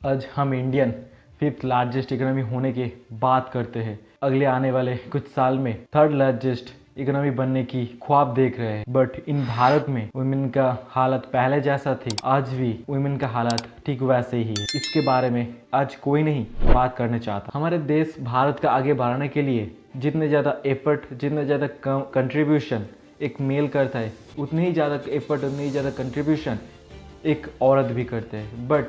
आज हम Indian fifth largest economy होने की बात करते हैं। अगले आने वाले कुछ साल में थर्ड लार्जेस्ट इकोनॉमी बनने की ख्वाब देख रहे हैं। बट इन भारत में वुमेन का हालत पहले जैसा थी, आज भी वुमेन का हालत ठीक वैसे ही है। इसके बारे में आज कोई नहीं बात करना चाहता। हमारे देश भारत का आगे बढ़ाने के लिए जितने ज़्यादा एफर्ट, जितना ज़्यादा कंट्रीब्यूशन एक मेल करता है, उतनी ही ज़्यादा एफर्ट, उतनी ही ज़्यादा कंट्रीब्यूशन एक औरत भी करते हैं। बट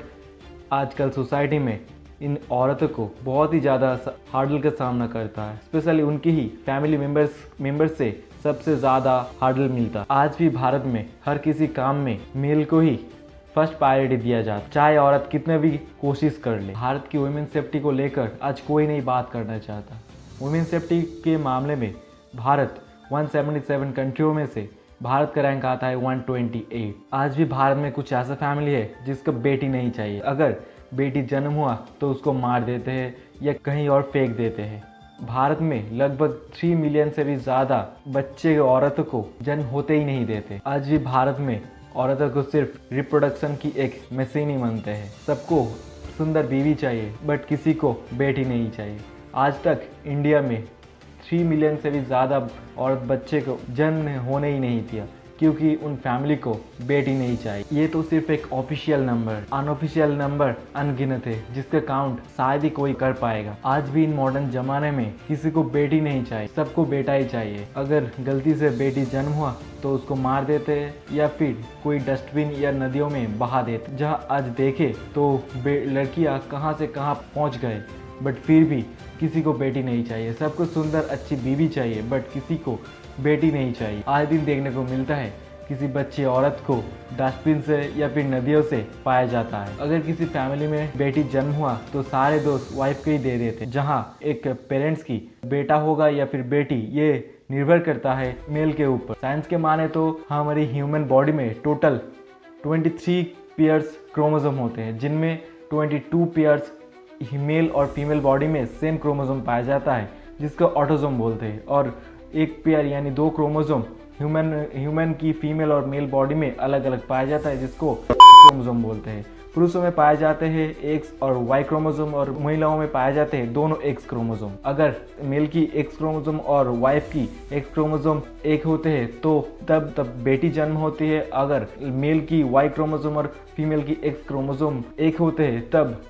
आजकल सोसाइटी में इन औरतों को बहुत ही ज़्यादा हार्डल का सामना करता है। स्पेशली उनकी ही फैमिली मेंबर्स से सबसे ज़्यादा हार्डल मिलता है। आज भी भारत में हर किसी काम में मेल को ही फर्स्ट प्रायोरिटी दिया जाता, चाहे औरत कितने भी कोशिश कर ले। भारत की वुमेन सेफ्टी को लेकर आज कोई नहीं बात करना चाहता। वुमेन सेफ्टी के मामले में भारत 177 कंट्रियों में से भारत का रैंक आता है 128। आज भी भारत में कुछ ऐसा फैमिली है जिसको बेटी नहीं चाहिए। अगर बेटी जन्म हुआ तो उसको मार देते हैं या कहीं और फेंक देते हैं। भारत में लगभग 3 मिलियन से भी ज़्यादा बच्चे औरतों को जन्म होते ही नहीं देते। आज भी भारत में औरतों को सिर्फ रिप्रोडक्शन की एक मशीन ही मानते हैं। सबको सुंदर बीवी चाहिए बट किसी को बेटी नहीं चाहिए। आज तक इंडिया में 3 मिलियन से भी ज़्यादा औरत बच्चे को जन्म होने ही नहीं दिया क्योंकि उन फैमिली को बेटी नहीं चाहिए। ये तो सिर्फ एक ऑफिशियल नंबर, अनऑफिशियल नंबर अनगिनत है जिसका काउंट शायद ही कोई कर पाएगा। आज भी इन मॉडर्न जमाने में किसी को बेटी नहीं चाहिए, सबको बेटा ही चाहिए। अगर गलती से बेटी जन्म हुआ तो उसको मार देते हैं या फिर कोई डस्टबिन या नदियों में बहा देते। जहाँ आज देखे तो लड़कियाँ कहाँ से कहाँ पहुँच गए, बट फिर भी किसी को बेटी नहीं चाहिए। सबको सुंदर अच्छी बीवी चाहिए बट किसी को बेटी नहीं चाहिए। आज दिन देखने को मिलता है किसी बच्ची औरत को डस्टबिन से या फिर नदियों से पाया जाता है। अगर किसी फैमिली में बेटी जन्म हुआ तो सारे दोस्त वाइफ को ही दे देते, जहां एक पेरेंट्स की बेटा होगा या फिर बेटी ये निर्भर करता है मेल के ऊपर। साइंस के माने तो हमारी ह्यूमन बॉडी में टोटल 23 पेयर्स क्रोमोसोम होते हैं, जिनमें 22 पेयर्स मेल और फीमेल बॉडी में सेम क्रोमोसोम पाया जाता है जिसको ऑटोसोम बोलते हैं, और एक पेयर यानी 2 क्रोमोसोम ह्यूमन की फीमेल और मेल बॉडी में अलग अलग पाया जाता है जिसको क्रोमोसोम बोलते हैं। पुरुषों में पाए जाते हैं एक्स और वाई क्रोमोसोम और महिलाओं में पाए जाते हैं दोनों एक्स क्रोमोसोम। अगर मेल की एक्स क्रोमोसोम और वाइफ की एक्स क्रोमोसोम एक होते हैं तो तब बेटी जन्म होती है। अगर मेल की वाई क्रोमोसोम और फीमेल की एक्स क्रोमोसोम एक होते हैं तब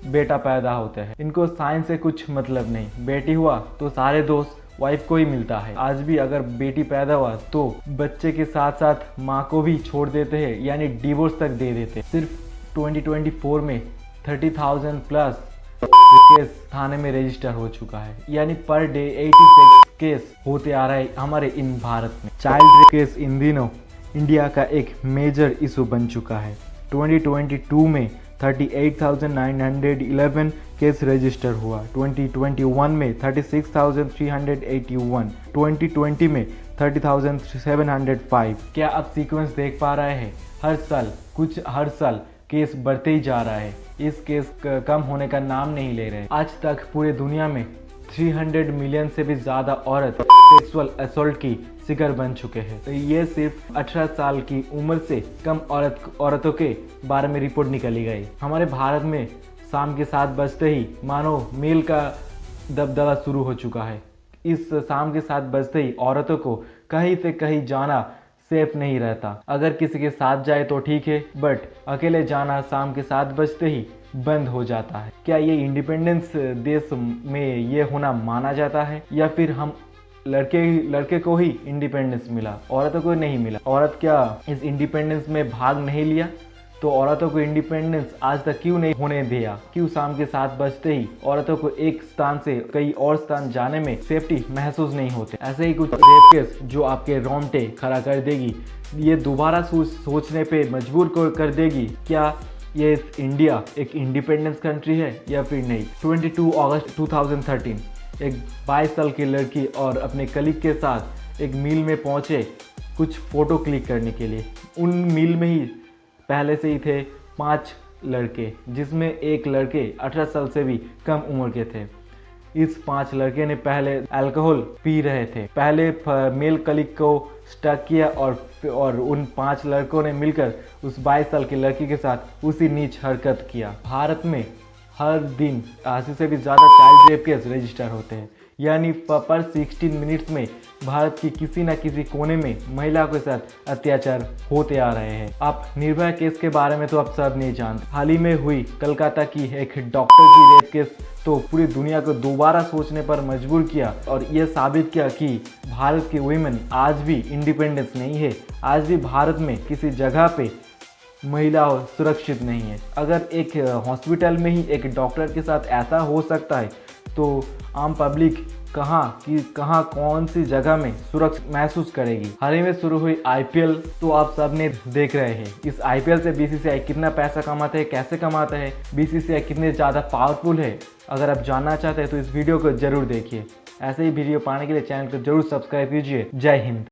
बेटा पैदा होता है। इनको साइंस से कुछ मतलब नहीं, बेटी हुआ तो सारे दोस्त वाइफ को ही मिलता है। आज भी अगर बेटी पैदा हुआ तो बच्चे के साथ साथ माँ को भी छोड़ देते हैं, यानी डिवोर्स तक दे देते हैं। सिर्फ 2024 में 30,000 प्लस केस थाने में रजिस्टर हो चुका है, यानी पर डे 86 केस होते आ रहा है हमारे इन भारत में। चाइल्ड रेप केस इन दिनों इंडिया का एक मेजर इशू बन चुका है। 2022 में 38,911 केस रजिस्टर हुआ, 2021 में 36,381, 2020 में 30,705। क्या आप सीक्वेंस देख पा रहे हैं? हर साल केस बढ़ते ही जा रहा है। इस केस कम होने का नाम नहीं ले रहे। आज तक पूरे दुनिया में 300 मिलियन से भी ज़्यादा औरत सेक्सुअल असॉल्ट की शिकार बन चुके हैं। तो ये सिर्फ 18 साल की उम्र से कम औरतों के बारे में रिपोर्ट निकाली गई। हमारे भारत में शाम के 7 बजते ही मानो मेल का दबदबा शुरू हो चुका है। इस शाम के 7 बजते ही औरतों को कहीं से कहीं जाना सेफ नहीं रहता। अगर किसी के साथ जाए तो ठीक है, बट अकेले जाना शाम के 7 बजते ही बंद हो जाता है। क्या ये इंडिपेंडेंस देश में ये होना माना जाता है, या फिर हम लड़के को ही इंडिपेंडेंस मिला, औरतों को नहीं मिला? औरत क्या इस इंडिपेंडेंस में भाग नहीं लिया? तो औरतों को इंडिपेंडेंस आज तक क्यों नहीं होने दिया? क्यों शाम के 7 बजते ही औरतों को एक स्थान से कई और स्थान जाने में सेफ्टी महसूस नहीं होते? ऐसे ही कुछ रेप केस जो आपके रोंगटे खड़ा कर देगी, ये दोबारा सोचने पे मजबूर कर देगी, क्या ये इंडिया एक इंडिपेंडेंस कंट्री है या फिर नहीं। 22 अगस्त 2013 एक 22 साल की लड़की और अपने कलीग के साथ एक मील में पहुंचे कुछ फ़ोटो क्लिक करने के लिए। उन मील में ही पहले से ही थे 5 लड़के, जिसमें एक लड़के 18 साल से भी कम उम्र के थे। इस 5 लड़के ने पहले अल्कोहल पी रहे थे। पहले मेल कलीग को स्टक किया और उन 5 लड़कों ने मिलकर उस 22 साल की लड़की के साथ उसी नीच हरकत किया। भारत में हर दिन 80 से भी ज़्यादा चाइल्ड रेप केस रजिस्टर होते हैं, यानी पर 16 मिनट्स में भारत की किसी न किसी कोने में महिला के साथ अत्याचार होते आ रहे हैं। आप निर्भया केस के बारे में तो आप सब नहीं जानते। हाल ही में हुई कोलकाता की एक डॉक्टर की रेप केस तो पूरी दुनिया को दोबारा सोचने पर मजबूर किया और यह साबित किया कि भारत की वुमेन आज भी इंडिपेंडेंस नहीं है। आज भी भारत में किसी जगह पे महिला सुरक्षित नहीं है। अगर एक हॉस्पिटल में ही एक डॉक्टर के साथ ऐसा हो सकता है तो आम पब्लिक कहाँ कौन सी जगह में सुरक्षित महसूस करेगी। हाल ही में शुरू हुई IPL तो आप सब ने देख रहे हैं। इस IPL से BCCI कितना पैसा कमाता है, कैसे कमाता है, BCCI कितने ज़्यादा पावरफुल है, अगर आप जानना चाहते हैं तो इस वीडियो को जरूर देखिए। ऐसे ही वीडियो पाने के लिए चैनल को जरूर सब्सक्राइब कीजिए। जय हिंद।